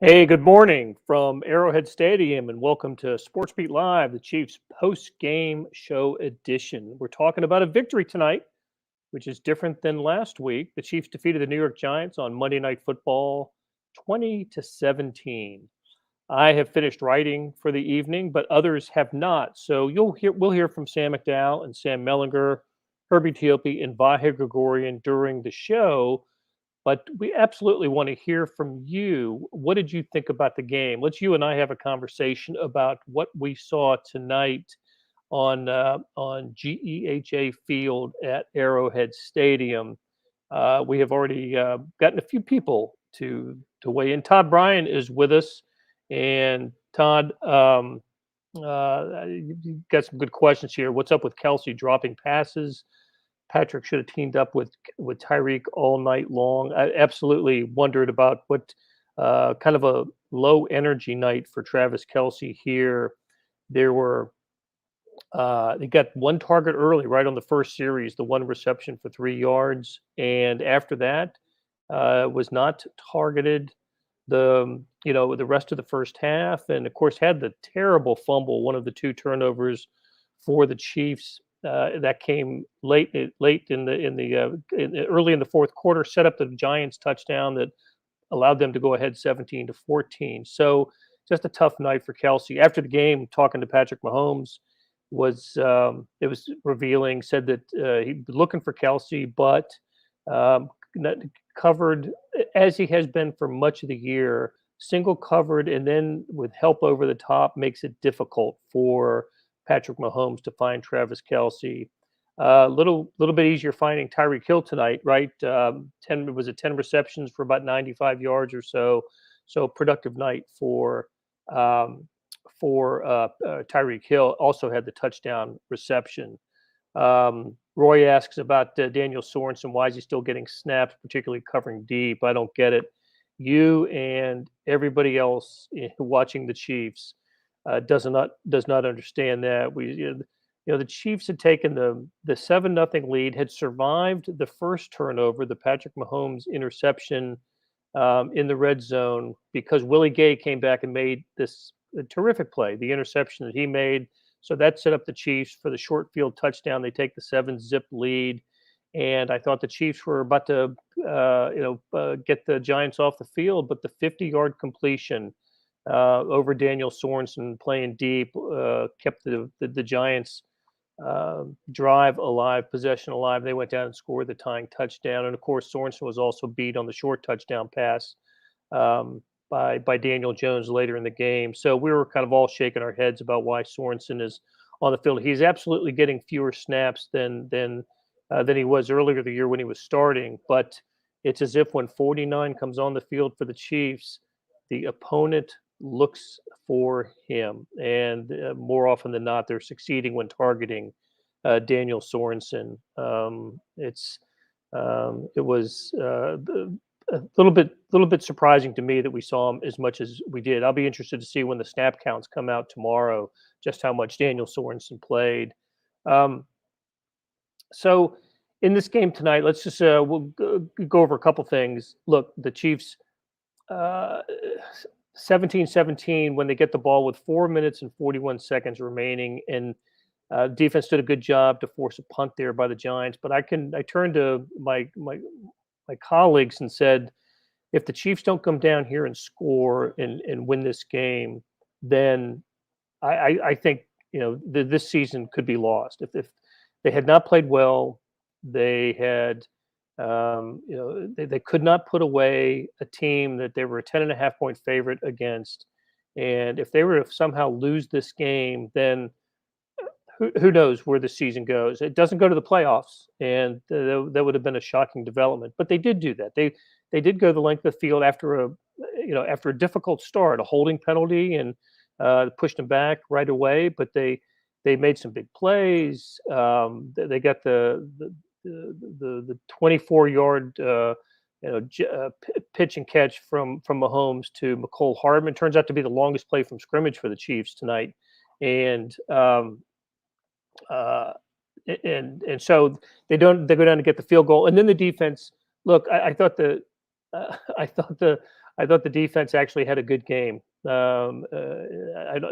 Hey, good morning from Arrowhead Stadium, and welcome to SportsBeat Live, the Chiefs post-game show edition. We're talking about a victory tonight, which is different than last week. The Chiefs defeated the New York Giants on Monday Night Football, 20-17. I have finished writing for the evening, but others have not. So we'll hear from Sam McDowell and Sam Mellinger, Herbie Teope, and Vahe Gregorian during the show. But we absolutely want to hear from you. What did you think about the game? Let's you and I have a conversation about what we saw tonight on GEHA Field at Arrowhead Stadium. We have already gotten a few people to weigh in. Todd Bryan is with us, and Todd, you got some good questions here. What's up with Kelsey dropping passes? Patrick should have teamed up with Tyreek all night long. I absolutely wondered about what kind of a low energy night for Travis Kelsey here. There were they got one target early, right on the first series, the one reception for 3 yards, and after that was not targeted the rest of the first half, and of course had the terrible fumble, one of the two turnovers for the Chiefs that came late early in the fourth quarter, set up the Giants touchdown that allowed them to go ahead 17-14. So just a tough night for Kelsey. After the game, talking to Patrick Mahomes it was revealing. Said that he'd been looking for Kelsey, but covered as he has been for much of the year, single covered, and then with help over the top makes it difficult for Patrick Mahomes to find Travis Kelsey. Little bit easier finding Tyreek Hill tonight, right? 10 receptions for about 95 yards or so. So productive night um, for Tyreek Hill. Also had the touchdown reception. Roy asks about Daniel Sorensen. Why is he still getting snaps, particularly covering deep? I don't get it. You and everybody else watching the Chiefs does not understand that. The Chiefs had taken the 7-0 lead, had survived the first turnover, the Patrick Mahomes interception in the red zone, because Willie Gay came back and made this terrific play, the interception that he made. So that set up the Chiefs for the short field touchdown. They take the 7-zip lead, and I thought the Chiefs were about to get the Giants off the field, but the 50-yard completion over Daniel Sorensen playing deep kept the Giants drive alive, possession alive. They went down and scored the tying touchdown, and of course Sorensen was also beat on the short touchdown pass by Daniel Jones later in the game. So we were kind of all shaking our heads about why Sorensen is on the field. He's absolutely getting fewer snaps than he was earlier the year when he was starting, but it's as if when 49 comes on the field for the Chiefs, the opponent looks for him, and more often than not, they're succeeding when targeting Daniel Sorensen. It was a little bit surprising to me that we saw him as much as we did. I'll be interested to see when the snap counts come out tomorrow, just how much Daniel Sorensen played. Um, so in this game tonight, let's just we'll go over a couple things. Look, the Chiefs. Uh, 17-17 when they get the ball with 4 minutes and 41 seconds remaining, and defense did a good job to force a punt there by the Giants. But I turned to my colleagues and said, if the Chiefs don't come down here and score and win this game, then I think this season could be lost. If they had not played well, they had they could not put away a team that they were a 10.5 point favorite against. And if they were to somehow lose this game, then who knows where the season goes. It doesn't go to the playoffs, and that would have been a shocking development. But they did do that. They did go the length of the field after a difficult start, a holding penalty, and pushed them back right away. But they made some big plays. They got the 24-yard pitch and catch from Mahomes to McCole Hardman. Turns out to be the longest play from scrimmage for the Chiefs tonight, and uh, so they go down to get the field goal, and then the defense. Look, I thought the I thought the defense actually had a good game.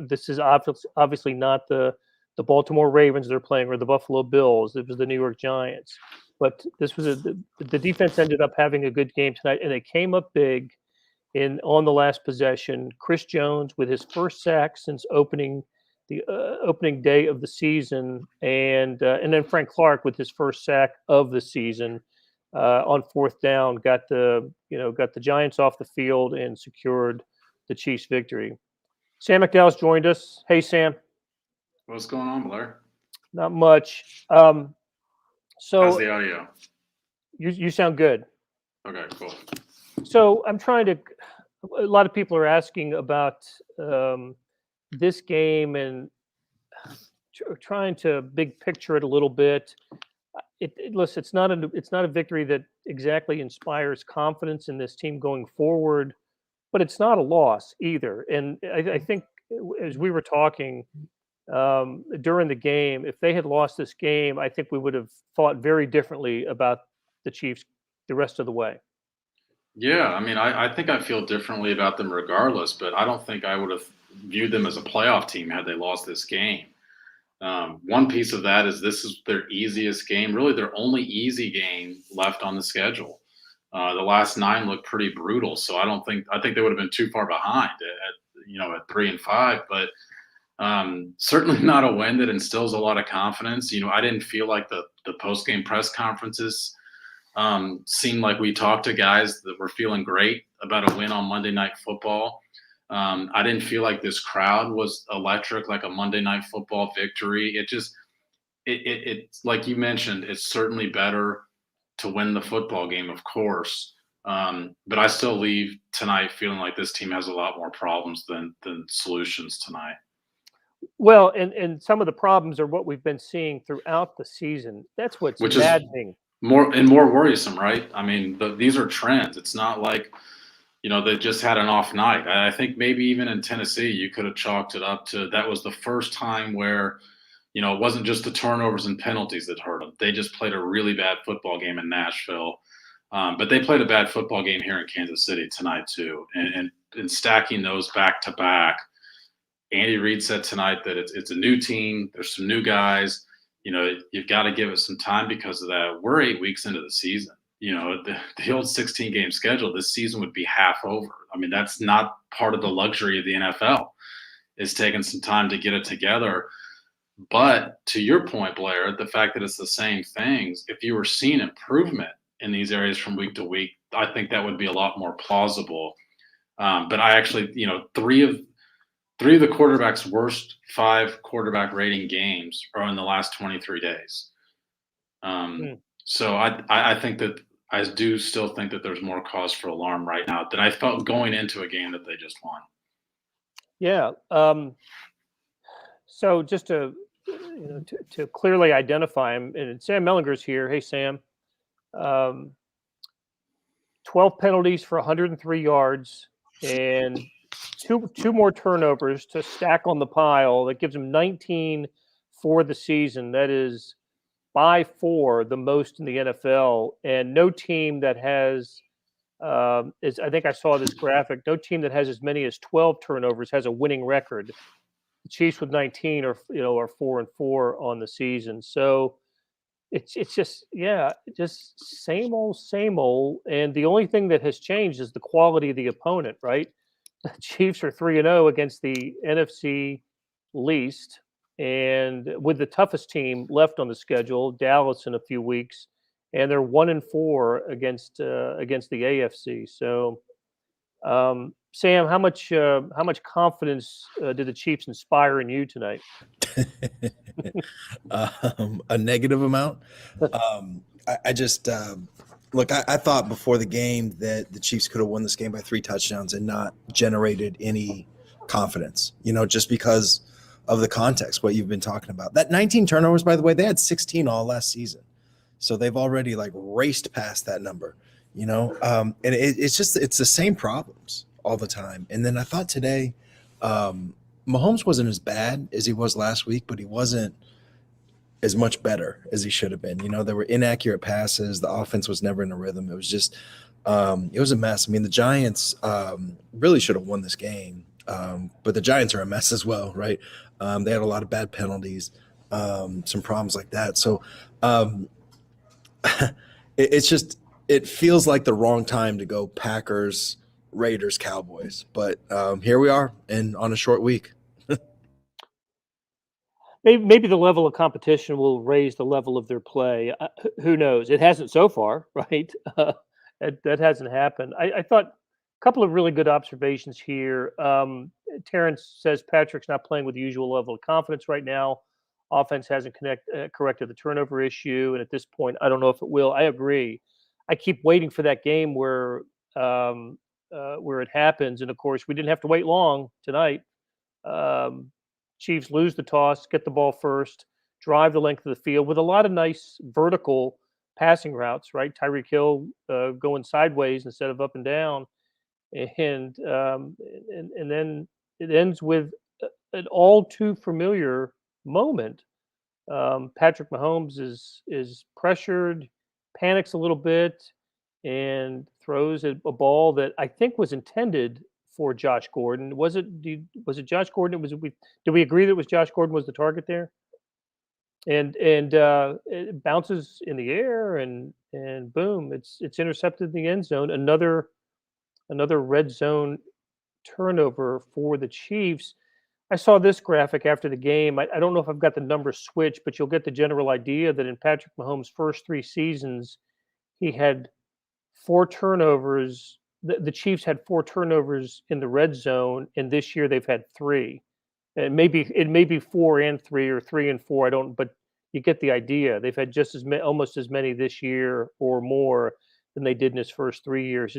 This is obviously not the Baltimore Ravens they're playing or the Buffalo Bills. It was the New York Giants, but this was the defense ended up having a good game tonight, and they came up big on the last possession. Chris Jones with his first sack since opening day of the season, and then Frank Clark with his first sack of the season on fourth down got the Giants off the field and secured the Chiefs' victory. Sam McDowell's joined us. Hey, Sam. What's going on, Blair? Not much. So how's the audio? You sound good. Okay, cool. So I'm trying to. A lot of people are asking about this game and trying to big picture it a little bit. Listen, it's not a victory that exactly inspires confidence in this team going forward, but it's not a loss either. And I think as we were talking during the game, if they had lost this game, I think we would have thought very differently about the Chiefs the rest of the way. Yeah, I mean, I think I feel differently about them regardless, but I don't think I would have viewed them as a playoff team had they lost this game. One piece of that is this is their easiest game, really their only easy game left on the schedule. The last 9 look pretty brutal, so I think they would have been too far behind at 3-5, but certainly not a win that instills a lot of confidence. I didn't feel like the post-game press conferences seemed like we talked to guys that were feeling great about a win on Monday Night Football. I didn't feel like this crowd was electric, like a Monday Night Football victory. It's like you mentioned, it's certainly better to win the football game, of course. But I still leave tonight feeling like this team has a lot more problems than solutions tonight. Well, and some of the problems are what we've been seeing throughout the season. That's what's maddening. More worrisome, right? I mean, these are trends. It's not like, they just had an off night. I think maybe even in Tennessee, you could have chalked it up to that was the first time where, it wasn't just the turnovers and penalties that hurt them. They just played a really bad football game in Nashville. But they played a bad football game here in Kansas City tonight too. And stacking those back to back, Andy Reid said tonight that it's a new team. There's some new guys. You've got to give it some time because of that. We're 8 weeks into the season. The old 16-game schedule, this season would be half over. I mean, that's not part of the luxury of the NFL. It's taking some time to get it together. But to your point, Blair, the fact that it's the same things, if you were seeing improvement in these areas from week to week, I think that would be a lot more plausible. But I actually, three of the quarterback's worst 5 quarterback rating games are in the last 23 days. So I think that I do still think that there's more cause for alarm right now than I felt going into a game that they just won. Yeah. So just to clearly identify him, and Sam Mellinger's here. Hey, Sam. 12 penalties for 103 yards and two more turnovers to stack on the pile. That gives him 19 for the season. That is by 4 the most in the NFL, and no team that has I think I saw this graphic. No team that has as many as 12 turnovers has a winning record. The Chiefs with 19 are 4-4 on the season. So it's just same old. And the only thing that has changed is the quality of the opponent, right? The Chiefs are 3-0 against the NFC least, and with the toughest team left on the schedule, Dallas, in a few weeks, and they're 1-4 against the AFC. So, Sam, how much confidence did the Chiefs inspire in you tonight? A negative amount. I just look. I thought before the game that the Chiefs could have won this game by 3 touchdowns and not generated any confidence. Just because of the context, what you've been talking about. That 19 turnovers, by the way, they had 16 all last season, so they've already raced past that number. And it's the same problems all the time. And then I thought today, Mahomes wasn't as bad as he was last week, but he wasn't as much better as he should have been. There were inaccurate passes. The offense was never in a rhythm. It was just It was a mess. I mean, the Giants really should have won this game, but the Giants are a mess as well, right? They had a lot of bad penalties, some problems like that. So it's just, it feels like the wrong time to go Packers, Raiders, Cowboys. But here we are, and on a short week. Maybe the level of competition will raise the level of their play. Who knows? It hasn't so far, right? That hasn't happened. I thought a couple of really good observations here. Terrence says Patrick's not playing with the usual level of confidence right now. Offense hasn't corrected the turnover issue, and at this point, I don't know if it will. I agree. I keep waiting for that game where it happens, and of course, we didn't have to wait long tonight. Chiefs lose the toss, get the ball first, drive the length of the field with a lot of nice vertical passing routes, right? Tyreek Hill going sideways instead of up and down, and then it ends with an all too familiar moment. Patrick Mahomes is pressured, panics a little bit, and throws a ball that I think was intended for Josh Gordon. Was it Josh Gordon? Did we agree that it was Josh Gordon was the target there? And it bounces in the air and boom, it's intercepted in the end zone. Another red zone turnover for the Chiefs. I saw this graphic after the game. I don't know if I've got the numbers switched, but you'll get the general idea that in Patrick Mahomes' first 3 seasons, he had 4 turnovers. The Chiefs had 4 turnovers in the red zone, and this year they've had 3. It may be 4 and 3 or 3 and 4. I don't, but you get the idea. They've had just almost as many this year or more than they did in his first 3 years.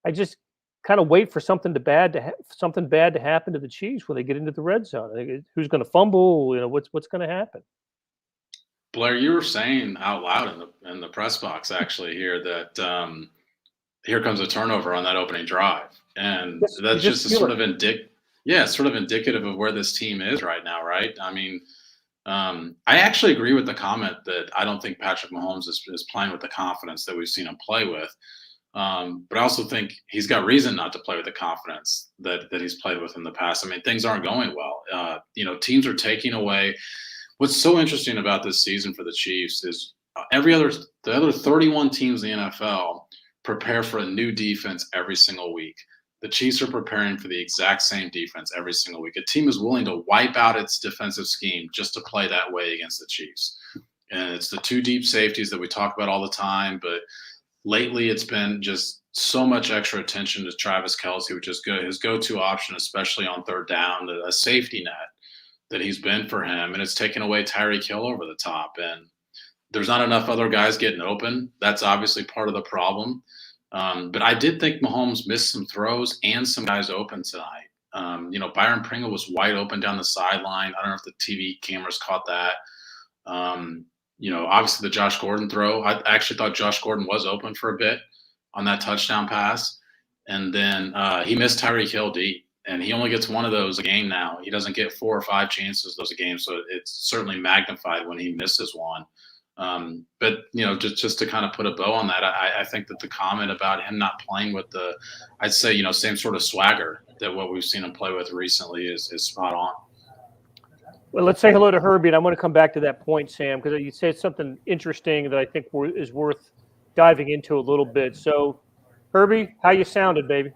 I just kind of wait for something bad to happen to the Chiefs when they get into the red zone. Who's going to fumble? What's going to happen? Blair, you were saying out loud in the press box actually here that here comes a turnover on that opening drive, and that's just sort of indicative of where this team is right now, right? I mean, I actually agree with the comment that I don't think Patrick Mahomes is playing with the confidence that we've seen him play with. But I also think he's got reason not to play with the confidence that he's played with in the past. I mean, things aren't going well. Teams are taking away. What's so interesting about this season for the Chiefs is the other 31 teams in the NFL prepare for a new defense every single week. The Chiefs are preparing for the exact same defense every single week. A team is willing to wipe out its defensive scheme just to play that way against the Chiefs. And it's the 2 deep safeties that we talk about all the time, but lately it's been just so much extra attention to Travis Kelce, which is good. His go-to option, especially on third down, a safety net that he's been for him, and it's taken away Tyreek Hill over the top. And there's not enough other guys getting open. That's obviously part of the problem. But I did think Mahomes missed some throws and some guys open tonight. Byron Pringle was wide open down the sideline. I don't know if the TV cameras caught that. Obviously the Josh Gordon throw. I actually thought Josh Gordon was open for a bit on that touchdown pass. And then he missed Tyreek Hill deep. And he only gets one of those a game now. He doesn't get 4 or 5 chances those a game. So it's certainly magnified when he misses one. But just to kind of put a bow on that, I think that the comment about him not playing with I'd say, same sort of swagger that what we've seen him play with recently is spot on. Well, let's say hello to Herbie, and I want to come back to that point, Sam, because you said something interesting that I think is worth diving into a little bit. So, Herbie, how you sounded, baby?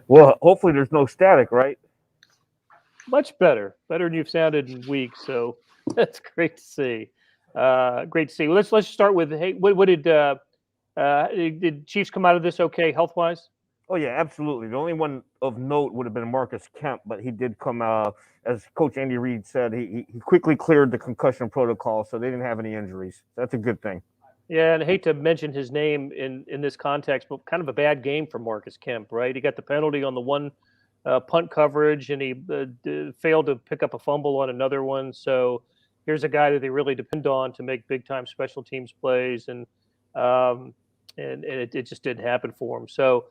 Well, hopefully there's no static, right? Much better than you've sounded in weeks. So that's great to see. Great to see. Well, let's start with, hey, what did Chiefs come out of this okay health wise? Oh yeah, absolutely. The only one of note would have been Marcus Kemp, but he did come out, as Coach Andy Reid said, he quickly cleared the concussion protocol, so they didn't have any injuries. That's a good thing. Yeah, and I hate to mention his name in this context, but kind of a bad game for Marcus Kemp, right? He got the penalty on the one punt coverage, and he failed to pick up a fumble on another one. So here's a guy that they really depend on to make big time special teams plays, and it just didn't happen for him. So,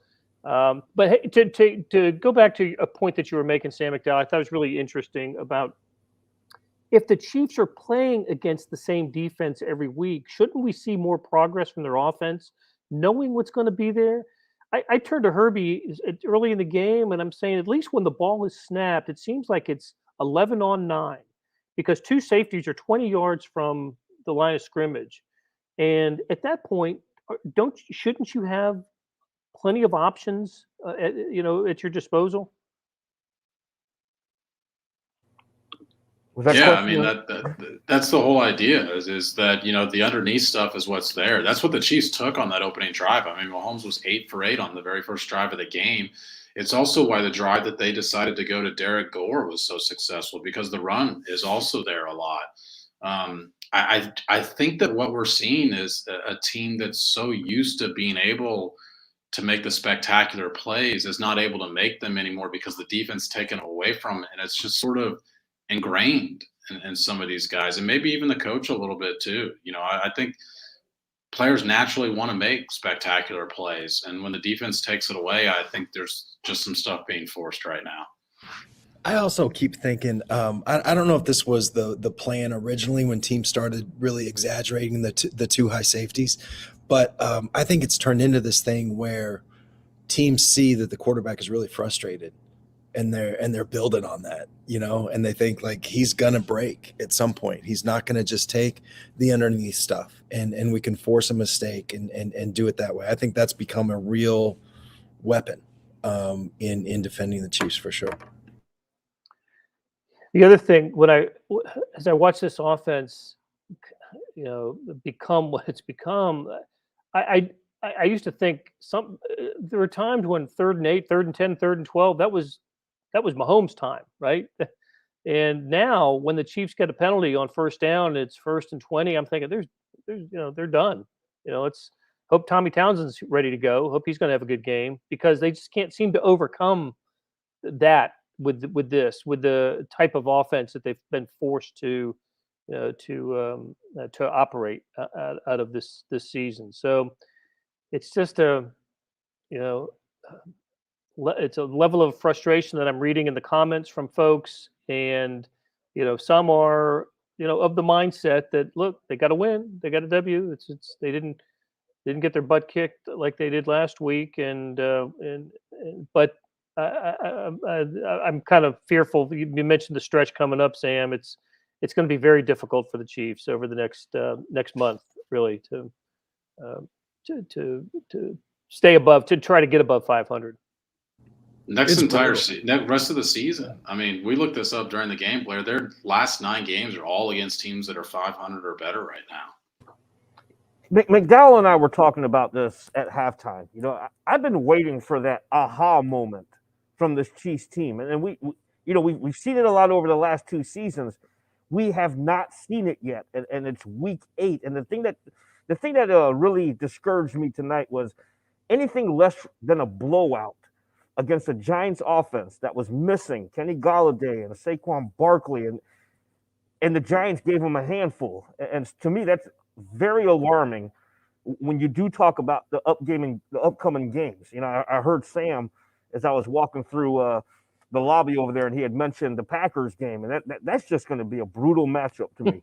but hey, to go back to a point that you were making, Sam McDowell, I thought it was really interesting about, if the Chiefs are playing against the same defense every week, shouldn't we see more progress from their offense knowing what's going to be there. I turned to Herbie early in the game, and I'm saying at least when the ball is snapped, it seems like it's 11 on 9 because two safeties are 20 yards from the line of scrimmage. And at that point, shouldn't you have plenty of options, at your disposal? Was that Yeah, I question? mean that's the whole idea is that the underneath stuff is what's there. That's what the Chiefs took on that opening drive. I mean, Mahomes was 8 for 8 on the very first drive of the game. It's also why the drive that they decided to go to Derek Gore was so successful because the run is also there a lot. I think that what we're seeing is a team that's so used to being able to make the spectacular plays is not able to make them anymore because the defense taken away from it, and it's just sort of ingrained in some of these guys, and maybe even the coach a little bit too. I think players naturally want to make spectacular plays, and when the defense takes it away, I think there's just some stuff being forced right now. I also keep thinking, I don't know if this was the plan originally when teams started really exaggerating the two high safeties, but I think it's turned into this thing where teams see that the quarterback is really frustrated, and they're building on that, and they think like he's gonna break at some point. He's not gonna just take the underneath stuff, and we can force a mistake and do it that way. I think that's become a real weapon in defending the Chiefs for sure. The other thing, as I watch this offense, become what it's become, I used to think there were times when 3rd and 8, 3rd and 10, 3rd and 12, that was Mahomes' time, right? And now when the Chiefs get a penalty on first down, it's 1st and 20. I'm thinking they're done. Let's hope Tommy Townsend's ready to go. Hope he's going to have a good game because they just can't seem to overcome that with the type of offense that they've been forced to operate out of this season. So it's just it's a level of frustration that I'm reading in the comments from folks, and some are of the mindset that look, they got to win, they got a W. It's they didn't get their butt kicked like they did last week, but I'm kind of fearful. You mentioned the stretch coming up, Sam. It's going to be very difficult for the Chiefs over the next month, really, to stay above, to try to get above 500. Rest of the season. I mean, we looked this up during the game, Blair. Their last 9 games are all against teams that are 500 or better right now. McDowell and I were talking about this at halftime. I've been waiting for that aha moment from this Chiefs team, and we've seen it a lot over the last 2 seasons. We have not seen it yet, and it's week 8. And the thing that really discouraged me tonight was anything less than a blowout against a Giants offense that was missing Kenny Golladay and Saquon Barkley, and the Giants gave them a handful. And to me, that's very alarming when you do talk about the upcoming games. I heard Sam as I was walking through the lobby over there, and he had mentioned the Packers game, and that's just going to be a brutal matchup to me.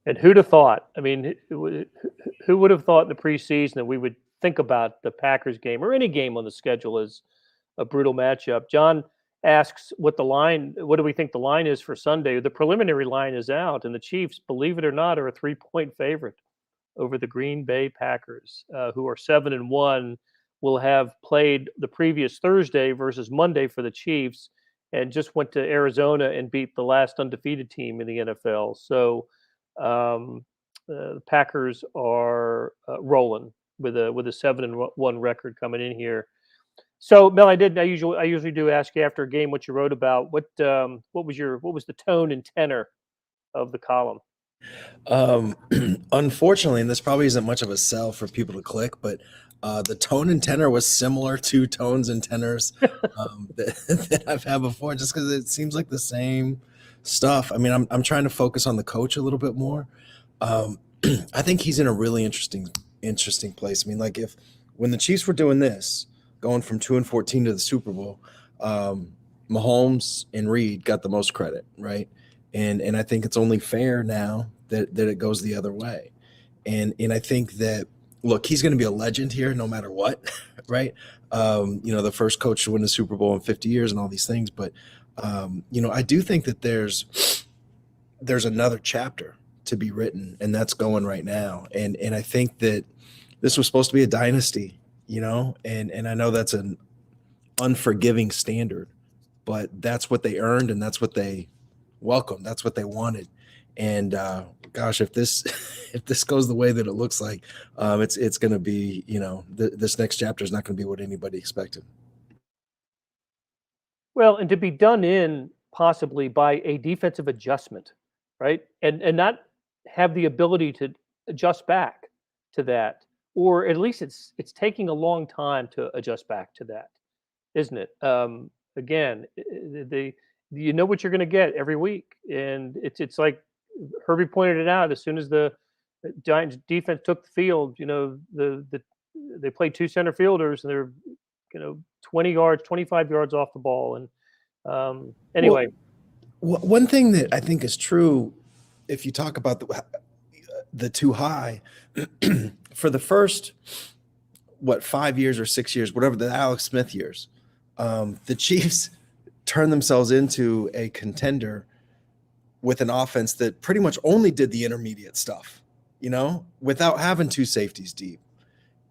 And who'd have thought? I mean, who would have thought in the preseason that we would think about the Packers game or any game on the schedule as a brutal matchup? John asks what do we think the line is for Sunday? The preliminary line is out, and the Chiefs, believe it or not, are a 3-point favorite over the Green Bay Packers, who are 7-1, will have played the previous Thursday versus Monday for the Chiefs, and just went to Arizona and beat the last undefeated team in the NFL. So the Packers are rolling with a 7-1 record coming in here. So Mel, I usually do ask you after a game what you wrote about. What was the tone and tenor of the column? Unfortunately, and this probably isn't much of a sell for people to click, but the tone and tenor was similar to tones and tenors that I've had before, just because it seems like the same stuff. I mean, I'm trying to focus on the coach a little bit more. I think he's in a really interesting place. I mean, like when the Chiefs were doing this, going from 2-14 to the Super Bowl, Mahomes and Reed got the most credit, right? And I think it's only fair now that it goes the other way. And I think that look, he's going to be a legend here no matter what, right? The first coach to win the Super Bowl in 50 years and all these things. But, I do think that there's another chapter to be written, and that's going right now. And I think that this was supposed to be a dynasty, and I know that's an unforgiving standard, but that's what they earned and that's what they welcomed. That's what they wanted. And gosh, if this if this goes the way that it looks like, it's going to be, this next chapter is not going to be what anybody expected. Well, and to be done in possibly by a defensive adjustment, right? And not have the ability to adjust back to that, or at least it's taking a long time to adjust back to that, isn't it? Again, the you know what you're going to get every week, and it's like Herbie pointed it out. As soon as the Giants defense took the field, they played two center fielders, and they're 20 yards, 25 yards off the ball, and anyway. One thing that I think is true, if you talk about the too high, for the first 5 years or 6 years, whatever the Alex Smith years, the Chiefs turned themselves into a contender with an offense that pretty much only did the intermediate stuff, without having two safeties deep.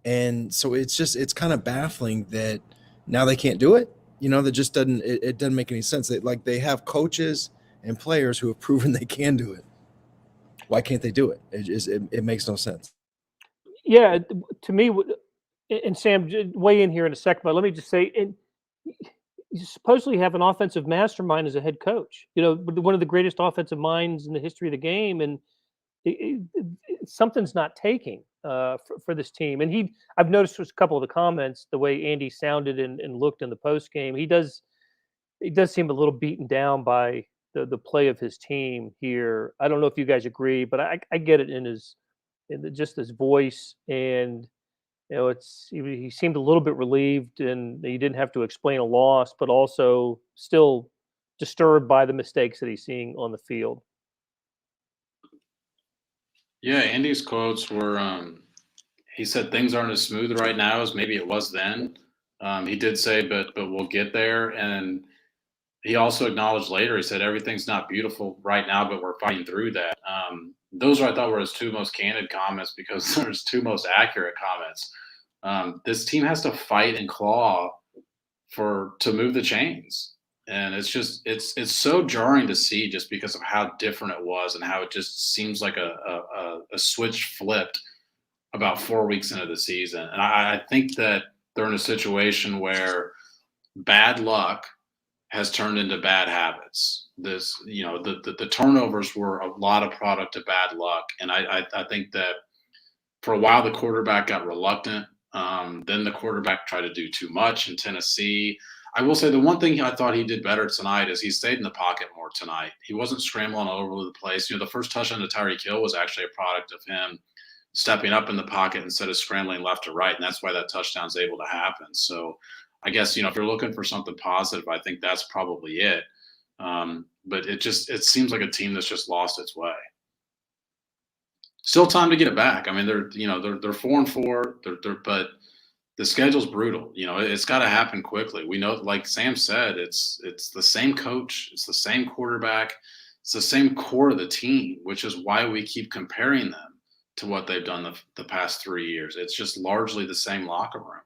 And so it's kind of baffling that now they can't do it. That just it doesn't make any sense. They have coaches and players who have proven they can do it. Why can't they do it? It makes no sense. Yeah, to me, and Sam, weigh in here in a second, but let me just say, you supposedly have an offensive mastermind as a head coach. One of the greatest offensive minds in the history of the game, and something's not taking for this team. And I've noticed with a couple of the comments, the way Andy sounded and looked in the post game, he does seem a little beaten down by the play of his team here. I don't know if you guys agree, but I get it in just his voice, and he seemed a little bit relieved, and he didn't have to explain a loss, but also still disturbed by the mistakes that he's seeing on the field. Yeah, Andy's quotes were, he said things aren't as smooth right now as maybe it was then. He did say, but we'll get there. And he also acknowledged later, he said, everything's not beautiful right now, but we're fighting through that. Those I thought were his two most candid comments, because they're his two most accurate comments. This team has to fight and claw to move the chains. And it's so jarring to see, just because of how different it was and how it just seems like a switch flipped about 4 weeks into the season. And I think that they're in a situation where bad luck has turned into bad habits. The turnovers were a lot of product of bad luck. And I think that for a while the quarterback got reluctant. Then the quarterback tried to do too much in Tennessee. I will say the one thing I thought he did better tonight is he stayed in the pocket more tonight. He wasn't scrambling all over the place. The first touchdown to Tyreek Hill was actually a product of him stepping up in the pocket instead of scrambling left to right, and that's why that touchdown's able to happen. So I guess, if you're looking for something positive, I think that's probably it. But it seems like a team that's just lost its way. Still time to get it back. I mean, they're 4-4, but the schedule's brutal. It's got to happen quickly. We know, like Sam said, it's the same coach, it's the same quarterback, it's the same core of the team, which is why we keep comparing them to what they've done the past 3 years. It's just largely the same locker room.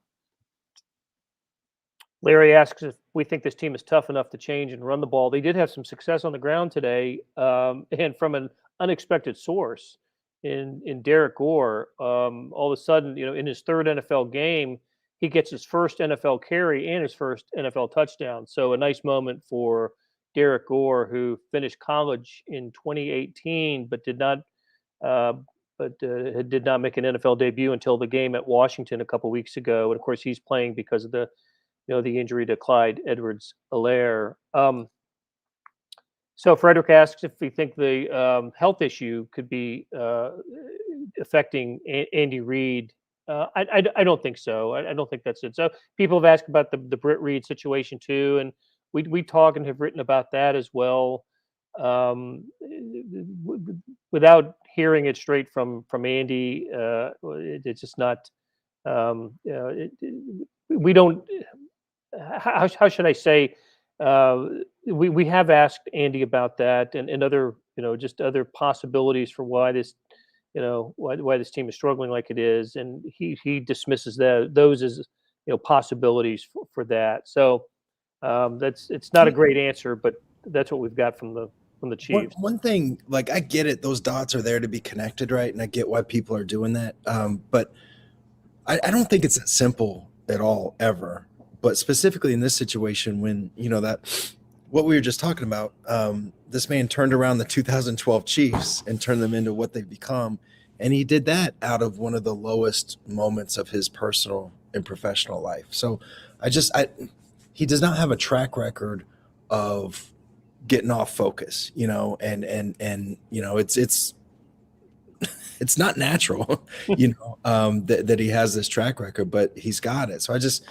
Larry asks if we think this team is tough enough to change and run the ball. They did have some success on the ground today, and from an unexpected source in Derek Gore. All of a sudden, in his third NFL game, he gets his first NFL carry and his first NFL touchdown. So a nice moment for Derek Gore, who finished college in 2018, but did not make an NFL debut until the game at Washington a couple weeks ago. And of course, he's playing because of the injury to Clyde Edwards-Helaire. So Frederick asks if we think the health issue could be affecting Andy Reid. I don't think so. I don't think that's it. So people have asked about the Britt Reid situation too, and we talk and have written about that as well. without hearing it straight from Andy, it's just not. We don't. How should I say? We have asked Andy about that and other just other possibilities for why this why this team is struggling like it is, and he dismisses those as possibilities for that. So it's not a great answer, but that's what we've got from the Chiefs. One thing, like, I get it; those dots are there to be connected, right? And I get why people are doing that. But I don't think it's that simple at all, ever. But specifically in this situation, when that what we were just talking about, this man turned around the 2012 Chiefs and turned them into what they've become, and he did that out of one of the lowest moments of his personal and professional life. So he does not have a track record of getting off focus, and it's not natural, that he has this track record, but he's got it. So I just,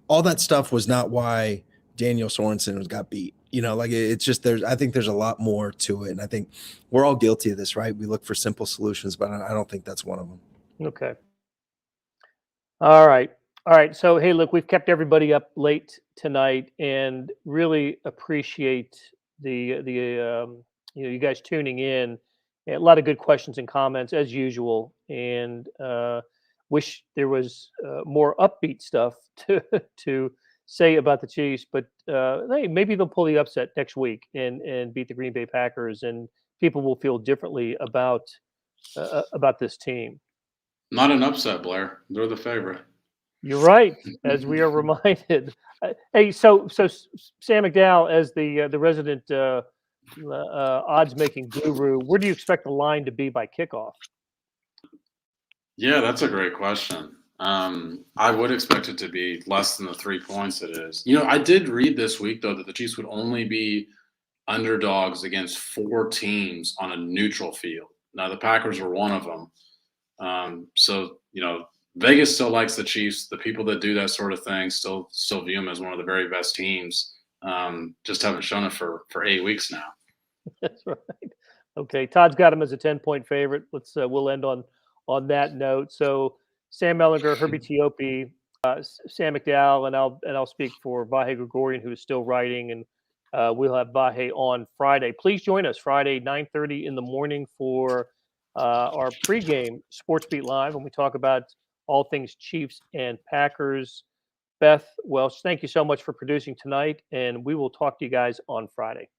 all that stuff was not why Daniel Sorensen got beat. It's just I think there's a lot more to it. And I think we're all guilty of this, right? We look for simple solutions, but I don't think that's one of them. Okay. All right. So, hey, look, we've kept everybody up late tonight, and really appreciate the you guys tuning in. A lot of good questions and comments as usual, and wish there was more upbeat stuff to say about the Chiefs. But hey, maybe they'll pull the upset next week and beat the Green Bay Packers, and people will feel differently about this team. Not an upset, Blair. They're the favorite. You're right, as we are reminded. Hey, so Sam McDowell, as the resident odds-making guru, where do you expect the line to be by kickoff? Yeah, that's a great question. I would expect it to be less than the 3 points it is. I did read this week, though, that the Chiefs would only be underdogs against 4 teams on a neutral field. Now, the Packers were one of them. So, Vegas still likes the Chiefs. The people that do that sort of thing still view them as one of the very best teams. Just haven't shown it for 8 weeks now. That's right. Okay, Todd's got him as a 10-point favorite. We'll end on that note. So Sam Mellinger, Herbie Teope, Sam McDowell, and I'll speak for Vahe Gregorian, who is still writing, and we'll have Vahe on Friday. Please join us Friday 9:30 in the morning for our pregame SportsBeat Live, when we talk about all things Chiefs and Packers. Beth Welch, thank you so much for producing tonight, and we will talk to you guys on Friday.